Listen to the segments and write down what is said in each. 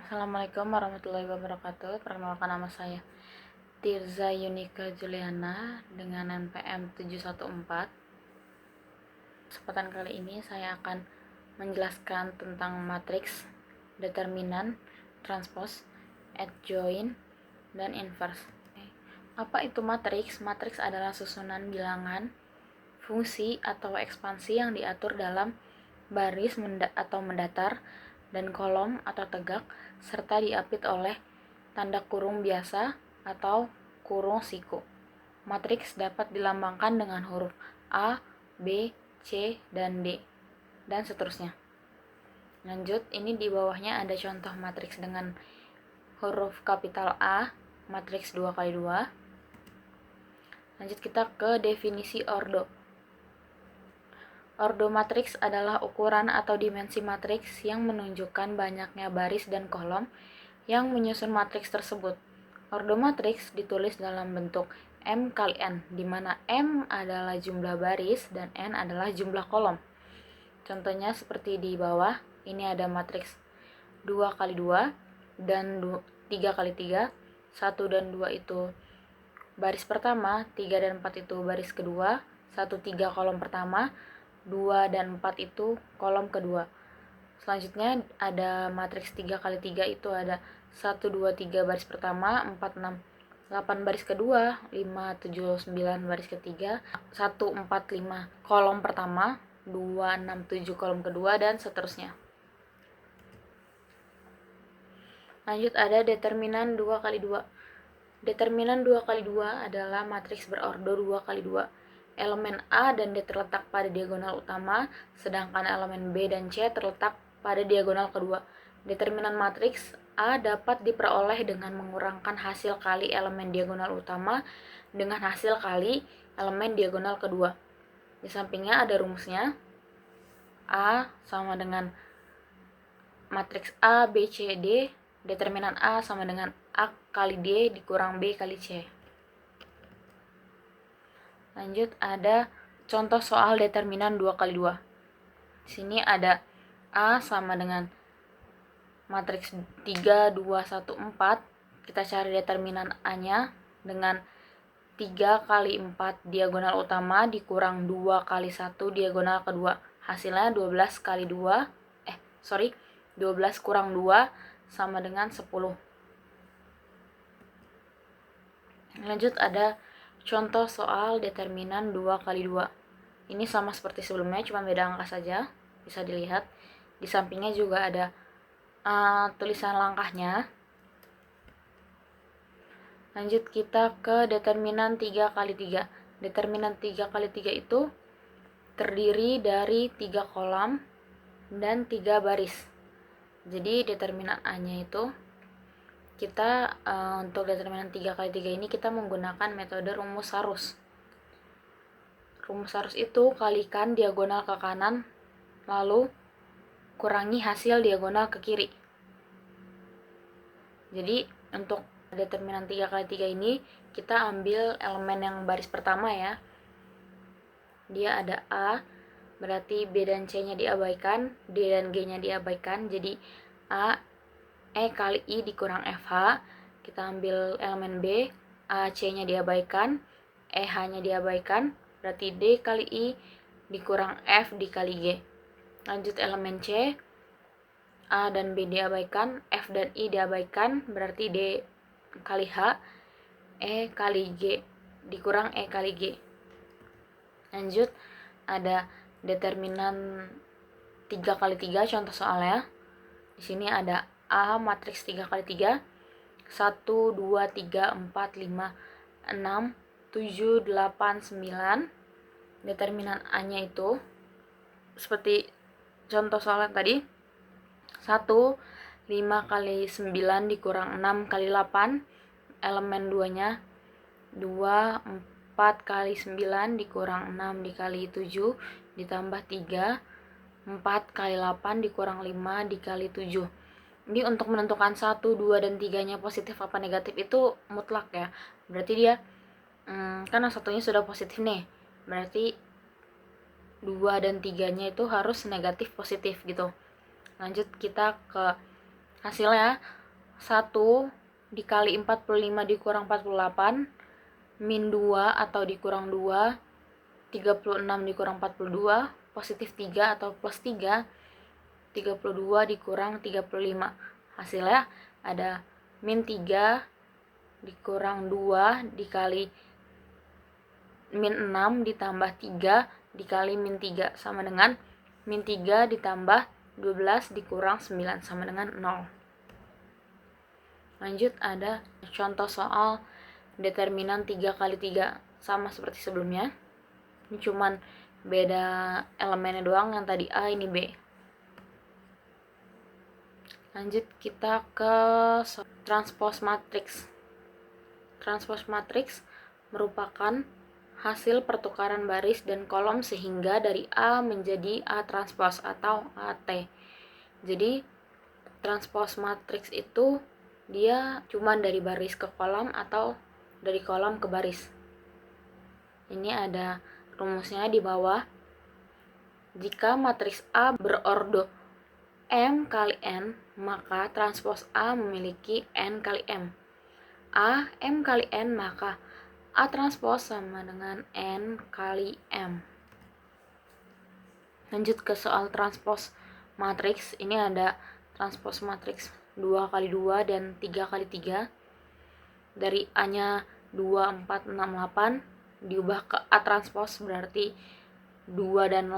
Assalamualaikum warahmatullahi wabarakatuh. Perkenalkan, nama saya Tirza Yunika Juliana dengan NPM 714. Kesempatan kali ini saya akan menjelaskan tentang matriks, determinan, transpose, adjoint, dan inverse. Apa itu matriks? Matriks adalah susunan bilangan, fungsi atau ekspansi yang diatur dalam baris atau mendatar dan kolom atau tegak, serta diapit oleh tanda kurung biasa atau kurung siku. Matriks dapat dilambangkan dengan huruf A, B, C, dan D, dan seterusnya. Lanjut, ini di bawahnya ada contoh matriks dengan huruf kapital A, matriks 2x2. Lanjut kita ke definisi ordo. Ordo matriks adalah ukuran atau dimensi matriks yang menunjukkan banyaknya baris dan kolom yang menyusun matriks tersebut. Ordo matriks ditulis dalam bentuk M kali N, di mana M adalah jumlah baris dan N adalah jumlah kolom. Contohnya seperti di bawah, ini ada matriks 2x2 dan 3x3. 1 dan 2 itu baris pertama, 3 dan 4 itu baris kedua, 1, 3 kolom pertama, 2 dan 4 itu kolom kedua. Selanjutnya ada matriks 3x3 itu ada 1, 2, 3 baris pertama, 4, 6, 8 baris kedua, 5, 7, 9 baris ketiga, 1, 4, 5 kolom pertama, 2, 6, 7 kolom kedua, dan seterusnya. Lanjut ada determinan 2x2. Determinan 2x2 adalah matriks berordo 2x2. Elemen A dan D terletak pada diagonal utama, sedangkan elemen B dan C terletak pada diagonal kedua. Determinan matriks A dapat diperoleh dengan mengurangkan hasil kali elemen diagonal utama dengan hasil kali elemen diagonal kedua. Di sampingnya ada rumusnya. A sama dengan matriks A, B, C, D. Determinan A sama dengan A kali D dikurang B kali C. Lanjut ada contoh soal determinan 2x2. Di sini ada A sama dengan matriks 3, 2, 1, 4. Kita cari determinan A-nya dengan 3 kali 4 diagonal utama dikurang 2 kali 1 diagonal kedua. Hasilnya 12 kali 2, 12 kurang 2 sama dengan 10. Lanjut ada contoh soal determinan 2x2. Ini sama seperti sebelumnya, cuma beda angka saja. Bisa dilihat. Di sampingnya juga ada tulisan langkahnya. Lanjut kita ke determinan 3x3. Determinan 3x3 itu terdiri dari 3 kolom dan 3 baris. Jadi determinan A-nya itu kita untuk determinan 3x3 ini kita menggunakan metode rumus Sarus. Rumus Sarus itu kalikan diagonal ke kanan lalu kurangi hasil diagonal ke kiri. Jadi untuk determinan 3x3 ini kita ambil elemen yang baris pertama ya. Dia ada A, berarti B dan C-nya diabaikan, D dan G-nya diabaikan. Jadi A E kali I dikurang FH. Kita ambil elemen B, AC-nya diabaikan, EH-nya diabaikan, berarti D kali I dikurang F dikali G. Lanjut elemen C, A dan B diabaikan, F dan I diabaikan, berarti D kali H, E kali G dikurang E kali G. Lanjut ada determinan 3x3 contoh soalnya. Di sini ada A matriks 3x3, 1, 2, 3, 4, 5, 6, 7, 8, 9. Determinan A-nya itu seperti contoh soalnya tadi, 1, 5 kali 9 dikurang 6 kali 8. Elemen 2-nya 2, 4 kali 9 dikurang 6 dikali 7 ditambah 3, 4 kali 8 dikurang 5 dikali 7. Ini untuk menentukan 1, 2, dan 3-nya positif apa negatif itu mutlak ya. Berarti dia karena satunya sudah positif nih, berarti 2 dan 3-nya itu harus negatif positif gitu. Lanjut kita ke hasilnya. 1 dikali 45 dikurang 48, min 2 atau dikurang 2, 36 dikurang 42, positif 3 atau plus 3, 32 dikurang 35. Hasilnya ada min 3 dikurang 2 dikali min 6 ditambah 3 dikali min 3 sama dengan min 3 ditambah 12 dikurang 9 sama dengan 0. Lanjut, ada contoh soal determinan 3 kali 3. Sama seperti sebelumnya. Ini cuman beda elemennya doang, yang tadi A ini B. Lanjut kita ke transpose matrix. Transpose matrix merupakan hasil pertukaran baris dan kolom sehingga dari A menjadi A transpose atau AT. Jadi transpose matrix itu dia cuman dari baris ke kolom atau dari kolom ke baris. Ini ada rumusnya di bawah. Jika matriks A berordo M kali N, maka transpose A memiliki N kali M. A M kali N, maka A transpose sama dengan N kali M. Lanjut ke soal transpose matriks. Ini ada transpose matriks 2 kali 2 dan 3 kali 3. Dari A-nya 2, 4, 6, 8 diubah ke A transpose, berarti 2 dan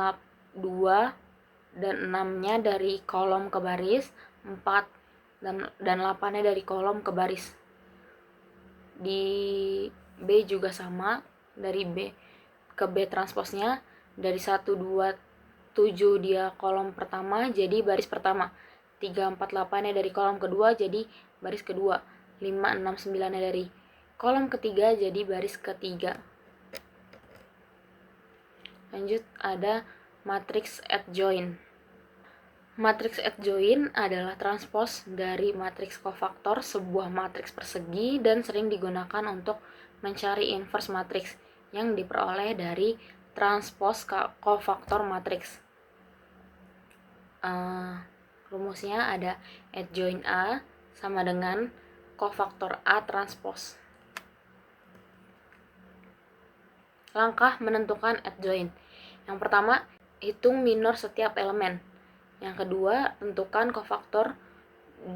6-nya dari kolom ke baris, 4 dan 8-nya dari kolom ke baris. Di B juga sama, dari B ke B transposnya dari 1, 2, 7 dia kolom pertama jadi baris pertama, 3, 4, 8-nya dari kolom kedua jadi baris kedua, 5, 6, 9-nya dari kolom ketiga jadi baris ketiga. Lanjut, ada matriks adjoint. Matriks adjoint adalah transpose dari matriks kofaktor sebuah matriks persegi dan sering digunakan untuk mencari inverse matriks yang diperoleh dari transpose kofaktor matriks. Rumusnya ada adjoint A sama dengan kofaktor A transpose. Langkah menentukan adjoint. Yang pertama, hitung minor setiap elemen. Yang kedua, tentukan kofaktor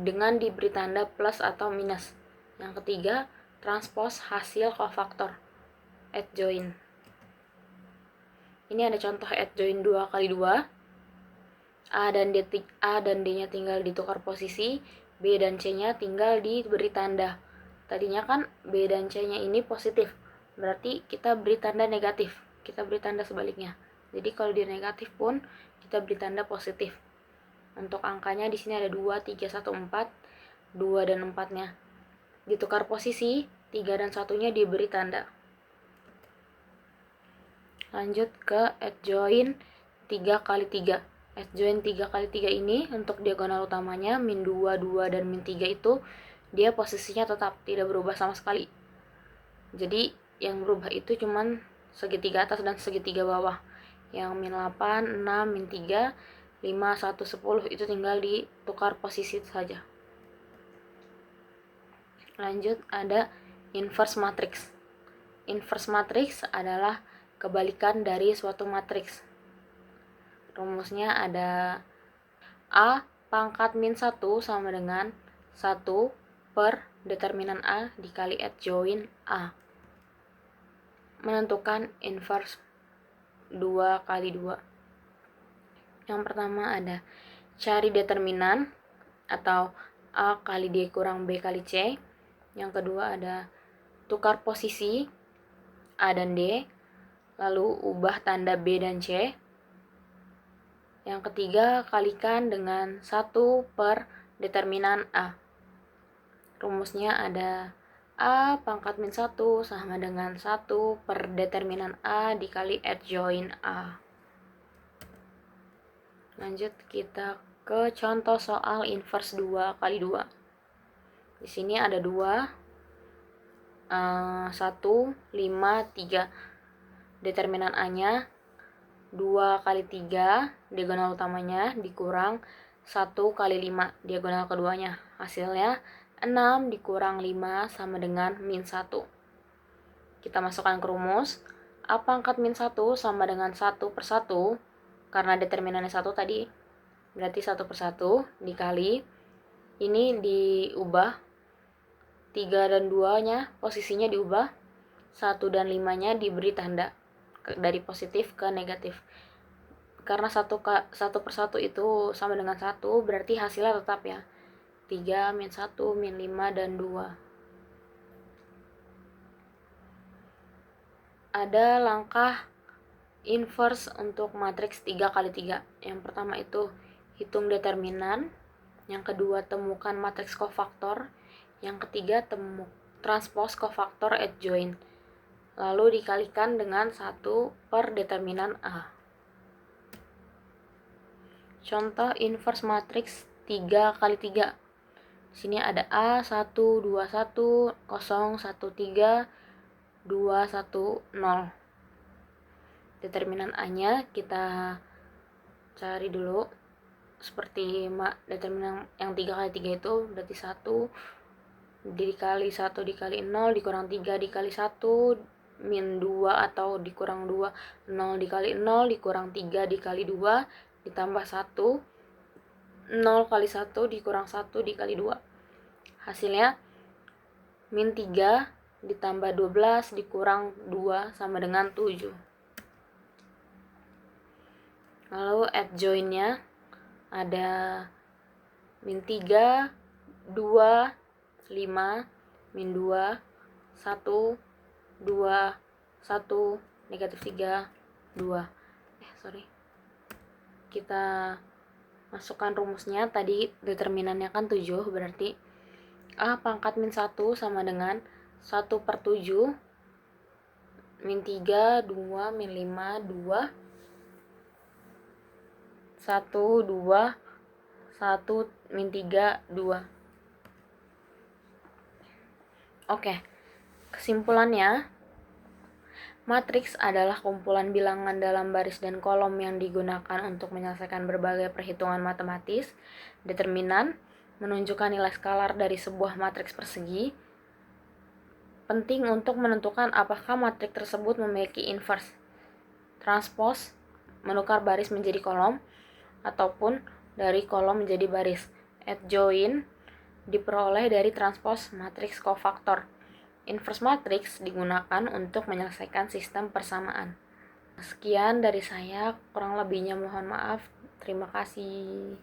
dengan diberi tanda plus atau minus. Yang ketiga, transpose hasil kofaktor adjoint. Ini ada contoh adjoint 2 kali 2. A dan D-nya tinggal ditukar posisi, B dan C-nya tinggal diberi tanda. Tadinya kan B dan C-nya ini positif, berarti kita beri tanda negatif, kita beri tanda sebaliknya. Jadi kalau di negatif pun kita beri tanda positif. Untuk angkanya di sini ada 2, 3, 1, 4, 2 dan 4-nya ditukar posisi, 3 dan 1-nya diberi tanda. Lanjut ke adjoint 3 kali 3. Adjoint 3 kali 3 ini untuk diagonal utamanya min 2, 2 dan min 3 itu dia posisinya tetap tidak berubah sama sekali. Jadi yang berubah itu cuman segitiga atas dan segitiga bawah. Yang min 8, 6, min 3, 5, 1, 10 itu tinggal ditukar posisi saja. Lanjut, ada inverse matrix. Inverse matrix adalah kebalikan dari suatu matriks. Rumusnya ada A pangkat min 1 sama dengan 1 per determinan A dikali adjoint A. Menentukan inverse 2 kali 2. Yang pertama ada cari determinan atau A kali D kurang B kali C. Yang kedua ada tukar posisi A dan D, lalu ubah tanda B dan C. Yang ketiga, kalikan dengan 1 per determinan A. Rumusnya ada A pangkat min 1 sama dengan 1 per determinan A dikali adjoint A. Lanjut kita ke contoh soal inverse 2 kali 2. Di sini ada 2, 1, 5, 3. Determinan A-nya 2 kali 3 diagonal utamanya dikurang 1 kali 5 diagonal keduanya. Hasilnya 6 dikurang 5 sama dengan min 1. Kita masukkan ke rumus. A pangkat min 1 sama dengan 1 per 1, karena determinannya 1 tadi, berarti 1 per 1 dikali, ini diubah, 3 dan 2 nya posisinya diubah, 1 dan 5 nya diberi tanda dari positif ke negatif. Karena 1 per 1 itu sama dengan 1, berarti hasilnya tetap ya, 3, min 1, min 5, dan 2. Ada langkah inverse untuk matriks 3 kali 3. Yang pertama itu hitung determinan, yang kedua temukan matriks kofaktor, yang ketiga transpose kofaktor adjoint, lalu dikalikan dengan 1 per determinan A. Contoh inverse matriks 3 kali 3. Sini ada A 1 2 1 0 1 3 2 1 0. Determinan A-nya kita cari dulu. Seperti determinan yang 3 kali 3 itu berarti 1 dikali 1 dikali 0 dikurang 3 dikali 1 min 2 atau dikurang 2, 0 dikali 0 dikurang 3 dikali 2 ditambah 1, 0 kali 1 dikurang 1 dikali 2. Hasilnya min 3 ditambah 12 dikurang 2 sama dengan 7. Lalu adjoint-nya ada min 3, 2, 5, min 2, 1, 2, 1, negatif 3, 2. Kita masukkan rumusnya, tadi determinannya kan 7, berarti A pangkat min 1 sama dengan 1 per 7, min 3, 2, min 5, 2, 1, 2, 1, min 3, 2. Oke, kesimpulannya, matriks adalah kumpulan bilangan dalam baris dan kolom yang digunakan untuk menyelesaikan berbagai perhitungan matematis. Determinan menunjukkan nilai skalar dari sebuah matriks persegi. Penting untuk menentukan apakah matriks tersebut memiliki inverse. Transpose menukar baris menjadi kolom ataupun dari kolom menjadi baris. Adjoint diperoleh dari transpose matriks kofaktor. Inverse matriks digunakan untuk menyelesaikan sistem persamaan. Sekian dari saya, kurang lebihnya mohon maaf. Terima kasih.